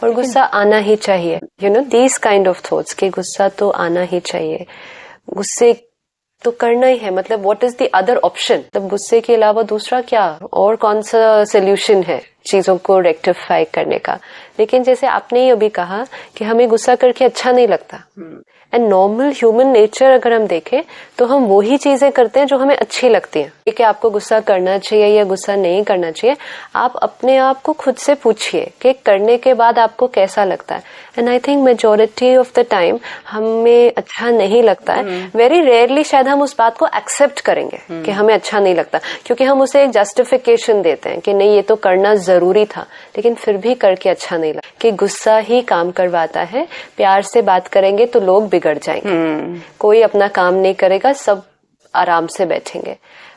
और गुस्सा आना ही चाहिए, दीज काइंड ऑफ थॉट्स कि गुस्सा तो आना ही चाहिए, गुस्से तो करना ही है, मतलब what is the other option, मतलब गुस्से के अलावा दूसरा क्या और कौन सा सोल्यूशन है चीजों को रेक्टिफाई करने का। लेकिन जैसे आपने ही अभी कहा कि हमें गुस्सा करके अच्छा नहीं लगता, एंड नॉर्मल ह्यूमन नेचर अगर हम देखें तो हम वही चीजें करते हैं जो हमें अच्छी लगती हैं। कि आपको गुस्सा करना चाहिए या गुस्सा नहीं करना चाहिए, आप अपने आप को खुद से पूछिए कि करने के बाद आपको कैसा लगता है। And I think majority of the time हमें अच्छा नहीं लगता है। वेरी रेयरली शायद हम उस बात को एक्सेप्ट करेंगे कि हमें अच्छा नहीं लगता, क्योंकि हम उसे एक जस्टिफिकेशन देते हैं कि नहीं ये तो करना जरूरी था, लेकिन फिर भी करके अच्छा नहीं लगता। कि गुस्सा ही काम करवाता है। प्यार से बात करेंगे तो लोग बिगड़ जाएंगे, कोई अपना काम नहीं करेगा, सब आराम से बैठेंगे।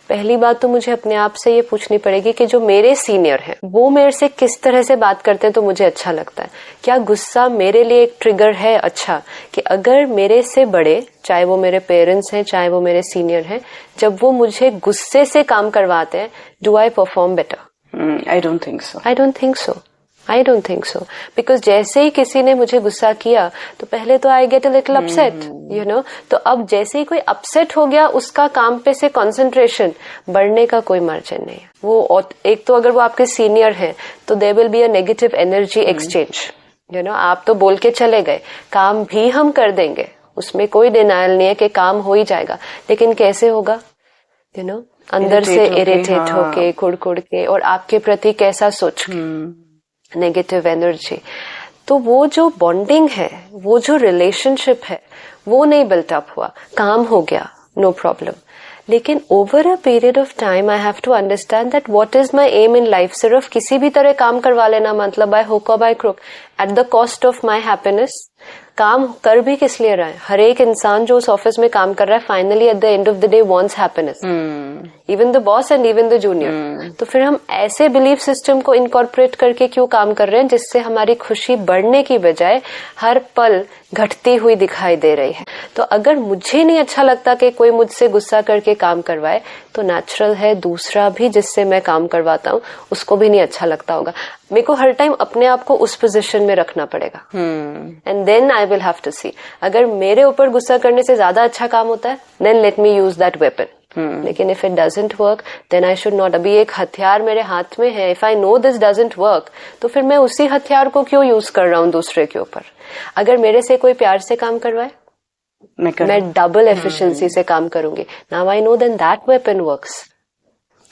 पहली बात तो मुझे अपने आप से ये पूछनी पड़ेगी कि जो मेरे सीनियर हैं वो मेरे से किस तरह से बात करते हैं तो मुझे अच्छा लगता है। क्या गुस्सा मेरे लिए एक ट्रिगर है अच्छा, कि अगर मेरे से बड़े, चाहे वो मेरे पेरेंट्स हैं चाहे वो मेरे सीनियर हैं, जब वो मुझे गुस्से से काम करवाते हैं, do I perform better? I don't think so. I don't think so, because जैसे ही किसी ने मुझे गुस्सा किया तो पहले तो I get a little upset, तो अब जैसे ही कोई अपसेट हो गया, उसका काम पे से कंसंट्रेशन बढ़ने का कोई मार्जिन नहीं है। वो एक तो अगर वो आपके सीनियर हैं तो there will be a negative energy exchange, आप तो बोल के चले गए, काम भी हम कर देंगे, उसमें कोई डिनायल नहीं है कि काम हो ही जाएगा, लेकिन कैसे होगा, अंदर से इरिटेट होके, कुड़ के, और आपके प्रति कैसा सोच के, नेगेटिव एनर्जी। तो वो जो बॉन्डिंग है, वो जो रिलेशनशिप है, वो नहीं बिल्ट अप हुआ, काम हो गया, नो प्रॉब्लम। लेकिन over a period of time I have to understand that what is my aim in life. सिर्फ किसी भी तरह काम करवा लेना, मतलब बाय हुक और by crook, at the cost of my happiness. काम कर भी किस लिए रहा है? हर एक इंसान जो उस ऑफिस में काम कर रहा है, finally at the end of the day wants happiness, even the boss and even the junior. तो फिर हम ऐसे बिलीफ सिस्टम को इनकॉर्पोरेट करके क्यों काम कर रहे हैं जिससे हमारी खुशी बढ़ने की बजाय हर पल घटती हुई दिखाई दे रही है। तो अगर मुझे नहीं अच्छा लगता कि कोई मुझसे गुस्सा करके काम करवाए, तो नेचुरल है दूसरा भी जिससे मैं काम करवाता हूँ उसको भी नहीं अच्छा लगता होगा। मेरे को हर टाइम अपने आप को उस पोजीशन में रखना पड़ेगा, and then I will have to see. अगर मेरे ऊपर गुस्सा करने से ज्यादा अच्छा काम होता है, then let me use that weapon. लेकिन if it doesn't work, then I should not. अभी एक हथियार मेरे हाथ में है, if I know this doesn't work, तो फिर मैं उसी हथियार को क्यों यूज कर रहा हूँ दूसरे के ऊपर। अगर मेरे से कोई प्यार से काम करवाए, मैं डबल एफिशिएंसी से काम करूंगी। Now I know then that weapon works.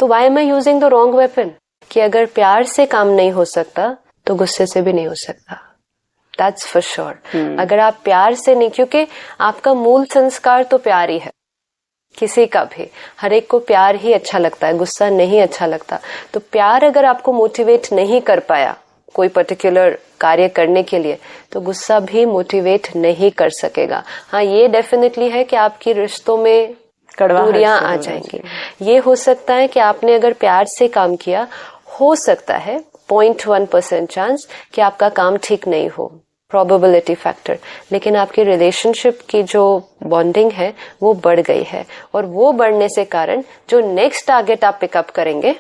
तो why am I using the wrong weapon? कि अगर प्यार से काम नहीं हो सकता तो गुस्से से भी नहीं हो सकता, दैट्स फॉर श्योर। अगर आप प्यार से नहीं, क्योंकि आपका मूल संस्कार तो प्यार ही है, किसी का भी, हर एक को प्यार ही अच्छा लगता है, गुस्सा नहीं अच्छा लगता। तो प्यार अगर आपको मोटिवेट नहीं कर पाया कोई पर्टिकुलर कार्य करने के लिए, तो गुस्सा भी मोटिवेट नहीं कर सकेगा। हाँ, ये डेफिनेटली है कि आपकी रिश्तों में दूरियां आ जाएंगी। ये हो सकता है कि आपने अगर प्यार से काम किया, हो सकता है 0.1% चांस कि आपका काम ठीक नहीं हो, प्रोबेबिलिटी फैक्टर, लेकिन आपकी रिलेशनशिप की जो बॉन्डिंग है वो बढ़ गई है, और वो बढ़ने से कारण जो नेक्स्ट टारगेट आप पिकअप करेंगे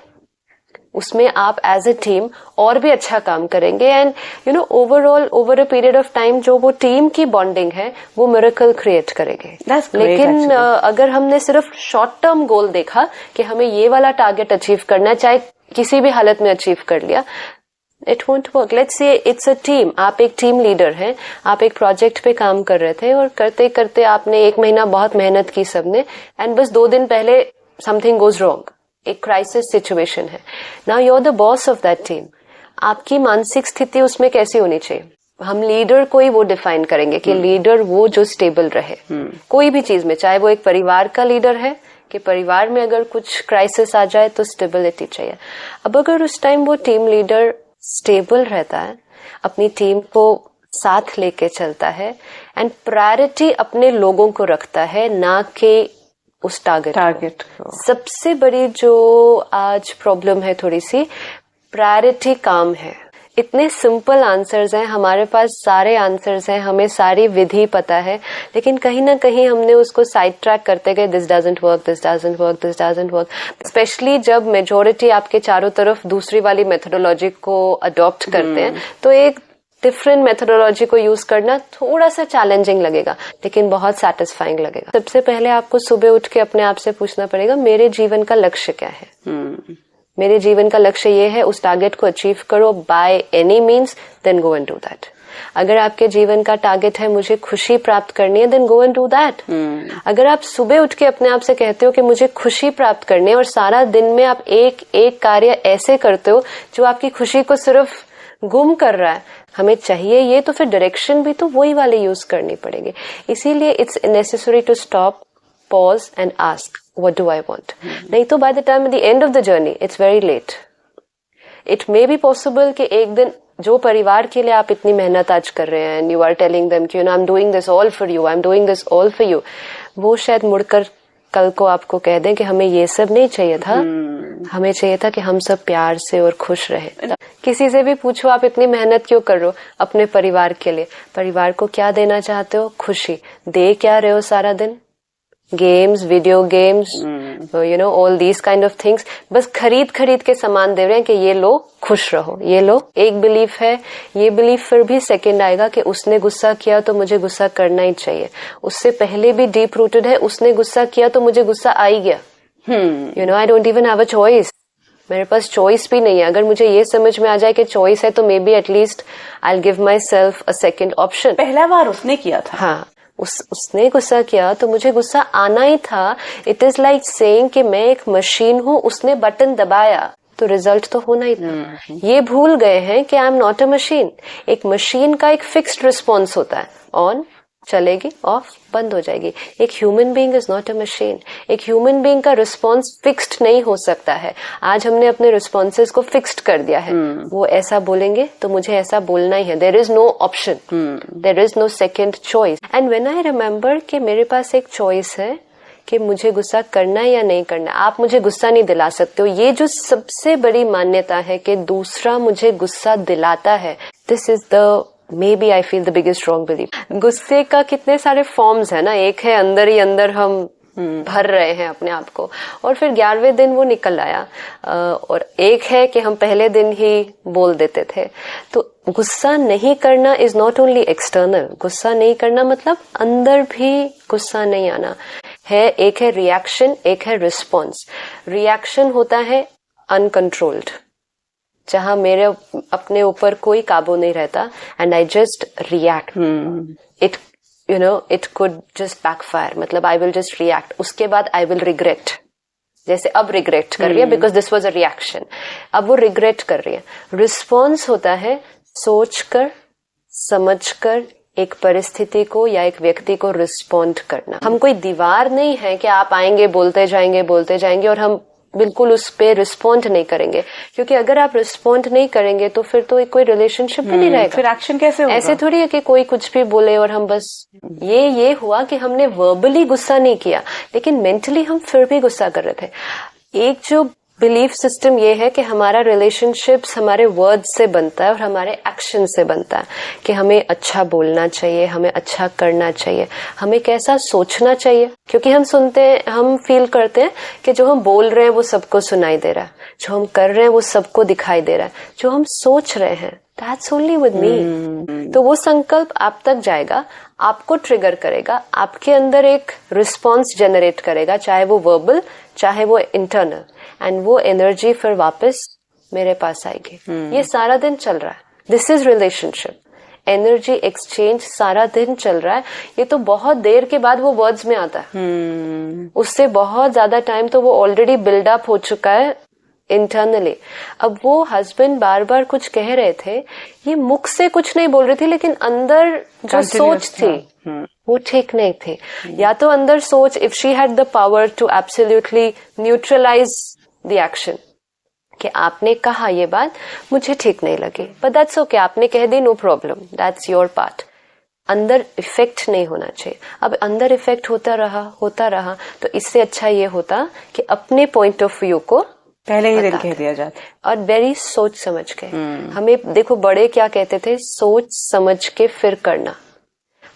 उसमें आप एज ए टीम और भी अच्छा काम करेंगे। And overall over a period of time जो वो टीम की बॉन्डिंग है वो मिरेकल क्रिएट करेंगे। लेकिन अगर हमने सिर्फ शॉर्ट टर्म गोल देखा कि हमें ये वाला टारगेट अचीव करना है, चाहे किसी भी हालत में अचीव कर लिया, it won't work. Let's say it's a team, आप एक टीम लीडर हैं, आप एक प्रोजेक्ट पे काम कर रहे थे और करते करते आपने 1 महीना बहुत मेहनत की सबने, एंड बस 2 दिन पहले समथिंग गोज रॉन्ग, एक क्राइसिस सिचुएशन है। Now you are the boss of that team. आपकी मानसिक स्थिति उसमें कैसी होनी चाहिए? हम लीडर को ही वो डिफाइन करेंगे कि लीडर वो जो स्टेबल रहे कोई भी चीज में, चाहे वो एक परिवार का लीडर है कि परिवार में अगर कुछ क्राइसिस आ जाए तो स्टेबिलिटी चाहिए। अब अगर उस टाइम वो टीम लीडर स्टेबल रहता है, अपनी टीम को साथ लेके चलता है, एंड प्रायोरिटी अपने लोगों को रखता है, ना कि उस टारगेट को। सबसे बड़ी जो आज प्रॉब्लम है थोड़ी सी, प्रायोरिटी काम है। इतने सिंपल आंसर्स हैं, हमारे पास सारे आंसर्स हैं, हमें सारी विधि पता है, लेकिन कहीं ना कहीं हमने उसको साइड ट्रैक करते गए, this doesn't work, this doesn't work, this doesn't work. Specially जब मेजोरिटी आपके चारों तरफ दूसरी वाली मेथोडोलॉजी को अडॉप्ट करते हैं, तो एक डिफरेंट मेथोडोलॉजी को यूज करना थोड़ा सा चैलेंजिंग लगेगा, लेकिन बहुत सैटिस्फाइंग लगेगा। सबसे पहले आपको सुबह उठ के अपने आप से पूछना पड़ेगा, मेरे जीवन का लक्ष्य क्या है? मेरे जीवन का लक्ष्य ये है, उस टारगेट को अचीव करो by any means, then go and do that. अगर आपके जीवन का टारगेट है मुझे खुशी प्राप्त करनी है, then go and do that. अगर आप सुबह उठ के अपने आप से कहते हो कि मुझे खुशी प्राप्त करनी है, और सारा दिन में आप एक एक कार्य ऐसे करते हो जो आपकी खुशी को सिर्फ गुम कर रहा है, हमें चाहिए ये, तो फिर डायरेक्शन भी तो वही वाले यूज करनी पड़ेगी। इसीलिए it's necessary to stop, pause and ask what do I want. नहीं तो by the time at the end of the journey it's very late. It may be possible कि एक दिन जो परिवार के लिए आप इतनी मेहनत आज कर रहे हैं, यू आर टेलिंग देम कि I am doing this all for you, I am doing this all for you, वो शायद मुड़कर कल को आपको कह दें कि हमें ये सब नहीं चाहिए था, हमें चाहिए था कि हम सब प्यार से और खुश रहे। किसी से भी पूछो आप इतनी मेहनत क्यों कर रहे हो अपने परिवार के लिए, परिवार को क्या देना चाहते हो? खुशी। दे क्या रहे हो सारा दिन? Games, video games, you know, all these kind of things. बस खरीद खरीद के सामान दे रहे हैं कि ये लो खुश रहो, ये लो। एक बिलीफ है, ये बिलीफ फिर भी सेकंड आएगा कि उसने गुस्सा किया तो मुझे गुस्सा करना ही चाहिए। उससे पहले भी डीप रूटेड है, उसने गुस्सा किया तो मुझे गुस्सा आ ही गया। You know, I don't even have a choice. मेरे पास चॉइस भी नहीं है। अगर मुझे ये समझ में आ जाए कि चॉइस है तो may be at least I will give my self a second option. पहला बार उसने किया था, हाँ, उसने गुस्सा किया तो मुझे गुस्सा आना ही था। इट इज लाइक सेइंग कि मैं एक मशीन हूँ, उसने बटन दबाया तो रिजल्ट तो होना ही था। ये भूल गए हैं कि I am not a machine. एक मशीन का एक फिक्स्ड रिस्पॉन्स होता है, ऑन चलेगी, ऑफ बंद हो जाएगी। एक human being is not a machine. एक ह्यूमन बीइंग का रिस्पॉन्स फिक्स्ड नहीं हो सकता है। आज हमने अपने रिस्पॉन्सेज को फिक्स्ड कर दिया है। वो ऐसा बोलेंगे तो मुझे ऐसा बोलना ही है। There is no option, there is no second choice. And when I remember कि मेरे पास एक चॉइस है कि मुझे गुस्सा करना है या नहीं करना, आप मुझे गुस्सा नहीं दिला सकते हो। ये जो सबसे बड़ी मान्यता है कि दूसरा मुझे गुस्सा दिलाता है, this is the Maybe I feel the biggest wrong belief. गुस्से का कितने सारे फॉर्म्स है ना। एक है अंदर ही अंदर हम भर रहे हैं अपने आप को, और फिर 11वें दिन वो निकल आया। और एक है कि हम पहले दिन ही बोल देते थे। तो गुस्सा नहीं करना इज नॉट ओनली एक्सटर्नल। गुस्सा नहीं करना मतलब अंदर भी गुस्सा नहीं आना है। एक है रिएक्शन, एक है रिस्पॉन्स। रिएक्शन होता है अनकंट्रोल्ड, जहां मेरे अपने ऊपर कोई काबू नहीं रहता, and I just react. It you know it could just backfire, मतलब आई विल जस्ट रिएक्ट। उसके बाद आई विल रिग्रेट, जैसे अब रिग्रेट कर रही है because this was a reaction, अब वो रिग्रेट कर रही है। रिस्पॉन्स होता है सोचकर समझकर एक परिस्थिति को या एक व्यक्ति को रिस्पॉन्ड करना। हम कोई दीवार नहीं है कि आप आएंगे बोलते जाएंगे और हम बिल्कुल उस पे रिस्पॉन्ड नहीं करेंगे। क्योंकि अगर आप रिस्पॉन्ड नहीं करेंगे तो फिर तो कोई रिलेशनशिप भी नहीं रहेगा। फिर एक्शन कैसे होगा? ऐसे थोड़ी है कि कोई कुछ भी बोले और हम बस ये हुआ कि हमने वर्बली गुस्सा नहीं किया, लेकिन मेंटली हम फिर भी गुस्सा कर रहे थे। एक जो बिलीफ सिस्टम ये है कि हमारा रिलेशनशिप्स हमारे वर्ड्स से बनता है और हमारे एक्शन से बनता है, कि हमें अच्छा बोलना चाहिए, हमें अच्छा करना चाहिए, हमें कैसा सोचना चाहिए। क्योंकि हम सुनते हैं, हम फील करते हैं कि जो हम बोल रहे हैं वो सबको सुनाई दे रहा है, जो हम कर रहे हैं वो सबको दिखाई दे रहा है, जो हम सोच रहे हैं दैट्स ओनली विद मी। तो वो संकल्प आप तक जाएगा, आपको ट्रिगर करेगा, आपके अंदर एक रिस्पॉन्स जनरेट करेगा, चाहे वो वर्बल चाहे वो इंटरनल, एंड वो एनर्जी फिर वापस मेरे पास आएगी। ये सारा दिन चल रहा है। This is relationship. Energy exchange सारा दिन चल रहा है। ये तो बहुत देर के बाद वो वर्ड्स में आता है। उससे बहुत ज्यादा टाइम तो वो ऑलरेडी बिल्डअप हो चुका है इंटरनली। अब वो हस्बैंड बार बार कुछ कह रहे थे, ये मुख से कुछ नहीं बोल रही थी, लेकिन अंदर जो सोच थी वो ठीक नहीं थी। या तो अंदर सोच, if she had the power to absolutely neutralize the action, कि आपने कहा ये बात मुझे ठीक नहीं लगी, बट दैट्स ओके, आपने कह दी, no problem, that's your part. अंदर इफेक्ट नहीं होना चाहिए। अब अंदर इफेक्ट होता रहा तो इससे अच्छा ये होता कि अपने पॉइंट ऑफ व्यू को पहले ही दिन कह दिया जाता, और वेरी सोच समझ के। हमें देखो बड़े क्या कहते थे, सोच समझ के फिर करना।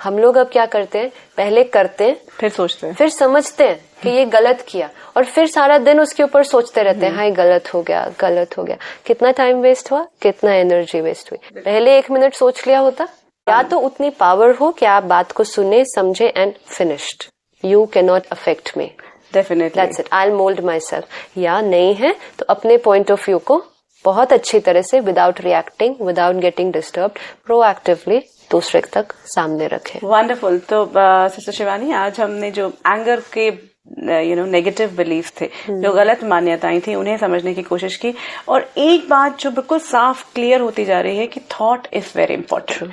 हम लोग अब क्या करते हैं, पहले करते हैं फिर सोचते हैं फिर समझते हैं कि ये गलत किया, और फिर सारा दिन उसके ऊपर सोचते रहते हैं, हाँ ये गलत हो गया, गलत हो गया। कितना टाइम वेस्ट हुआ, कितना एनर्जी वेस्ट हुई। पहले 1 मिनट सोच लिया होता, या तो उतनी पावर हो कि आप बात को सुने, समझे and finished. You can not affect me, definitely, that's it, I will mould my self. या नहीं है तो अपने पॉइंट ऑफ व्यू को बहुत अच्छी तरह से, without reacting, without getting disturbed, proactively दूसरे तक सामने रखें। वंडरफुल। तो सिस्टर शिवानी, आज हमने जो एंगर के नेगेटिव बिलीफ थे, जो गलत मान्यताएं थी, उन्हें समझने की कोशिश की, और एक बात जो बिल्कुल साफ क्लियर होती जा रही है कि थॉट इज वेरी इंपॉर्टेंट।